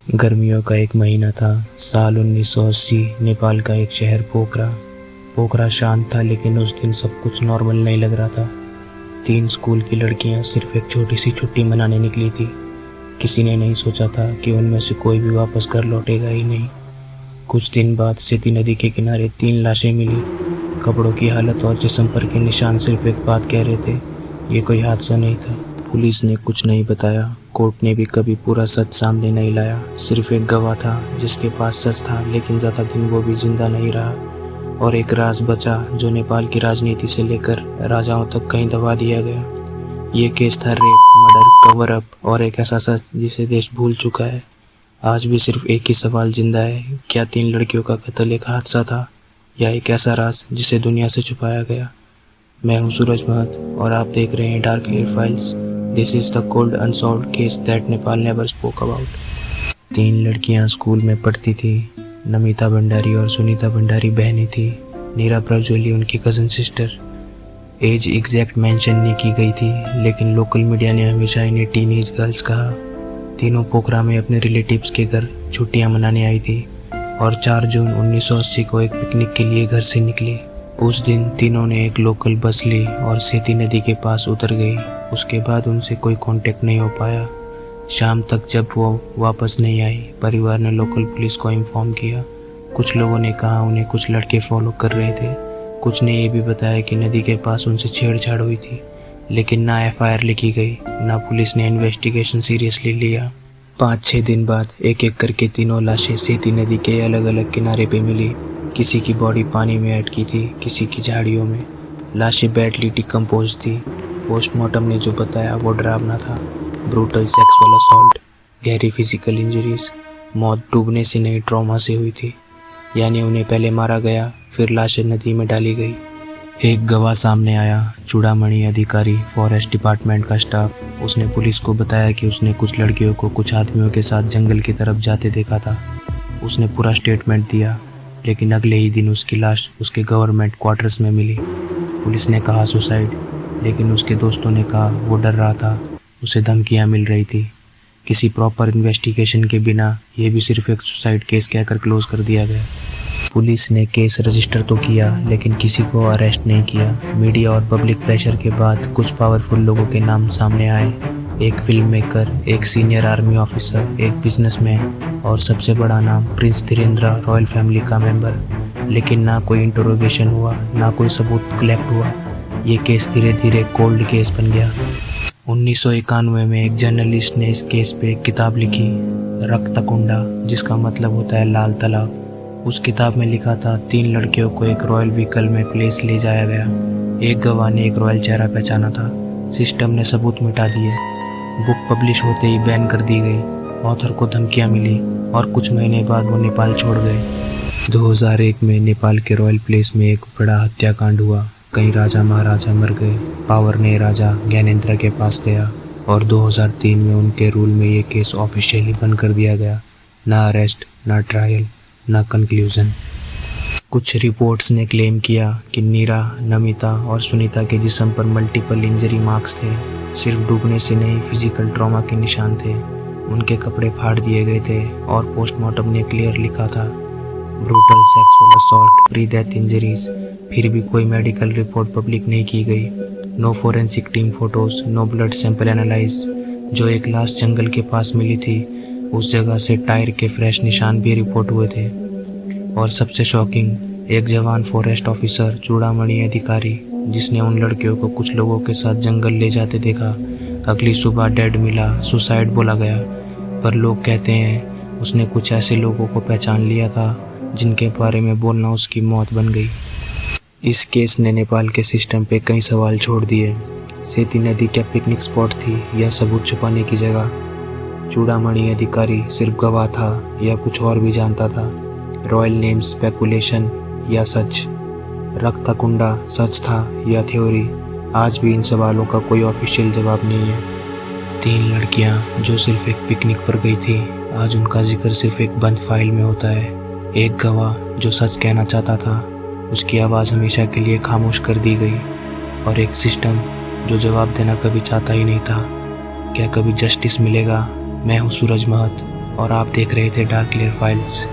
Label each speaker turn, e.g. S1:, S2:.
S1: गर्मियों का एक महीना था। साल 1980। नेपाल का एक शहर पोखरा। पोखरा शांत था, लेकिन उस दिन सब कुछ नॉर्मल नहीं लग रहा था। 3 स्कूल की लड़कियां सिर्फ एक छोटी सी छुट्टी मनाने निकली थी। किसी ने नहीं सोचा था कि उनमें से कोई भी वापस घर लौटेगा ही नहीं। कुछ दिन बाद सेती नदी के किनारे 3 लाशें मिली। कपड़ों की हालत और जिस्म पर के निशान सिर्फ एक बात कह रहे थे, ये कोई हादसा नहीं था। पुलिस ने कुछ नहीं बताया। कोर्ट ने भी कभी पूरा सच सामने नहीं लाया। सिर्फ एक गवाह था जिसके पास सच था, लेकिन ज्यादा दिन वो भी जिंदा नहीं रहा। और एक राज बचा जो नेपाल की राजनीति से लेकर राजाओं तक कहीं दबा दिया गया। ये केस था रेप, मर्डर, कवर अप और एक ऐसा सच जिसे देश भूल चुका है। आज भी सिर्फ एक ही सवाल जिंदा है, क्या 3 लड़कियों का कत्ल एक हादसा था या एक ऐसा राज जिसे दुनिया से छुपाया गया। मैं हूं सूरज महत और आप देख रहे हैं dark clear files. This is the cold unsolved case that Nepal never spoke about. 3 लड़कियां स्कूल में पढ़ती थी। नमिता भंडारी और सुनीता भंडारी बहनें थी। नीरा प्रज्वली उनकी cousin sister. Age exact mention नहीं की गई थी, लेकिन लोकल मीडिया ने हमेशा इन्हें टीनेज गर्ल्स कहा। तीनों पोखरा में अपने रिलेटिव्स के घर छुट्टियां मनाने आई थी और 4 जून 1980 को एक पिकनिक के लिए घर से निकली। उस दिन तीनों ने एक लोकल बस ली और सेती नदी के पास उतर गई। उसके बाद उनसे कोई कांटेक्ट नहीं हो पाया। शाम तक जब वो वापस नहीं आई, परिवार ने लोकल पुलिस को इन्फॉर्म किया। कुछ लोगों ने कहा उन्हें कुछ लड़के फॉलो कर रहे थे। कुछ ने ये भी बताया कि नदी के पास उनसे छेड़छाड़ हुई थी, लेकिन ना एफआईआर लिखी गई, ना पुलिस ने इन्वेस्टिगेशन सीरियसली लिया। 5-6 दिन बाद एक एक करके तीनों लाशें सेती नदी के अलग अलग किनारे पे मिली। किसी की बॉडी पानी में अटकी थी, किसी की झाड़ियों में। लाशें बैडली डिकम्पोज थी। पोस्टमार्टम ने जो बताया वो डरावना था। ब्रूटल सेक्सुअल असॉल्ट, गहरी फिजिकल इंजरीज। मौत डूबने से नहीं, ट्रॉमा से हुई थी। यानी उन्हें पहले मारा गया, फिर लाशें नदी में डाली गई। एक गवाह सामने आया, चूड़ामणि अधिकारी, फॉरेस्ट डिपार्टमेंट का स्टाफ। उसने पुलिस को बताया कि उसने कुछ लड़कियों को कुछ आदमियों के साथ जंगल की तरफ जाते देखा था। उसने पूरा स्टेटमेंट दिया, लेकिन अगले ही दिन उसकी लाश उसके गवर्नमेंट क्वार्टर्स में मिली। पुलिस ने कहा सुसाइड, लेकिन उसके दोस्तों ने कहा वो डर रहा था, उसे धमकियां मिल रही थी। किसी प्रॉपर इन्वेस्टिगेशन के बिना ये भी सिर्फ एक सुसाइड केस कहकर क्लोज कर दिया गया। पुलिस ने केस रजिस्टर तो किया, लेकिन किसी को अरेस्ट नहीं किया। मीडिया और पब्लिक प्रेशर के बाद कुछ पावरफुल लोगों के नाम सामने आए। एक फिल्म मेकर, एक सीनियर आर्मी ऑफिसर, एक बिजनेसमैन और सबसे बड़ा नाम प्रिंस धीरेन्द्र, रॉयल फैमिली का मेंबर। लेकिन ना कोई इंटरोगेशन हुआ, ना कोई सबूत कलेक्ट हुआ। ये केस धीरे धीरे कोल्ड केस बन गया। 1991 में एक जर्नलिस्ट ने इस केस पे एक किताब लिखी, रक्तकुंडा, जिसका मतलब होता है लाल तालाब। उस किताब में लिखा था 3 लड़कियों को एक रॉयल व्हीकल में प्लेस ले जाया गया। एक गवाह ने एक रॉयल चेहरा पहचाना था। सिस्टम ने सबूत मिटा दिए। बुक पब्लिश होते ही बैन कर दी गई। ऑथर को धमकियां मिली और कुछ महीने बाद वो नेपाल छोड़ गए। 2001 में नेपाल के रॉयल प्लेस में एक बड़ा हत्याकांड हुआ। कई राजा महाराजा मर गए। पावर ने राजा ज्ञानेंद्र के पास गया और 2003 में उनके रूल में ये केस ऑफिशियली बंद कर दिया गया। ना अरेस्ट, ना ट्रायल, ना कंक्लूजन। कुछ रिपोर्ट्स ने क्लेम किया कि नीरा, नमिता और सुनीता के जिस्म पर मल्टीपल इंजरी मार्क्स थे। सिर्फ डूबने से नहीं, फिजिकल ट्रॉमा के निशान थे। उनके कपड़े फाड़ दिए गए थे और पोस्टमार्टम ने क्लियर लिखा था, brutal sexual assault, pre death injuries. फिर भी कोई मेडिकल रिपोर्ट पब्लिक नहीं की गई। No forensic team photos, no blood sample analyse. जो एक लाश जंगल के पास मिली थी, उस जगह से टायर के फ्रेश निशान भी रिपोर्ट हुए थे। और सबसे शॉकिंग, एक जवान फॉरेस्ट ऑफिसर, चूड़ामणि अधिकारी, जिसने उन लड़कियों को कुछ लोगों के साथ जंगल ले जाते देखा, अगली सुबह डेड मिला। सुसाइड बोला गया, पर लोग कहते हैं उसने कुछ ऐसे लोगों को पहचान लिया था जिनके बारे में बोलना उसकी मौत बन गई। इस केस ने नेपाल के सिस्टम पे कई सवाल छोड़ दिए। सेती नदी क्या पिकनिक स्पॉट थी या सबूत छुपाने की जगह? चूड़ामणि अधिकारी सिर्फ गवाह था या कुछ और भी जानता था? रॉयल नेम स्पेकुलेशन या सच? रक्तकुंडा सच था या थ्योरी? आज भी इन सवालों का कोई ऑफिशियल जवाब नहीं है। 3 लड़कियां जो सिर्फ एक पिकनिक पर गई थी, आज उनका जिक्र सिर्फ एक बंद फाइल में होता है। एक गवाह जो सच कहना चाहता था, उसकी आवाज़ हमेशा के लिए खामोश कर दी गई। और एक सिस्टम जो जवाब देना कभी चाहता ही नहीं था। क्या कभी जस्टिस मिलेगा? मैं हूँ सूरज महत और आप देख रहे थे डार्क क्लियर फाइल्स।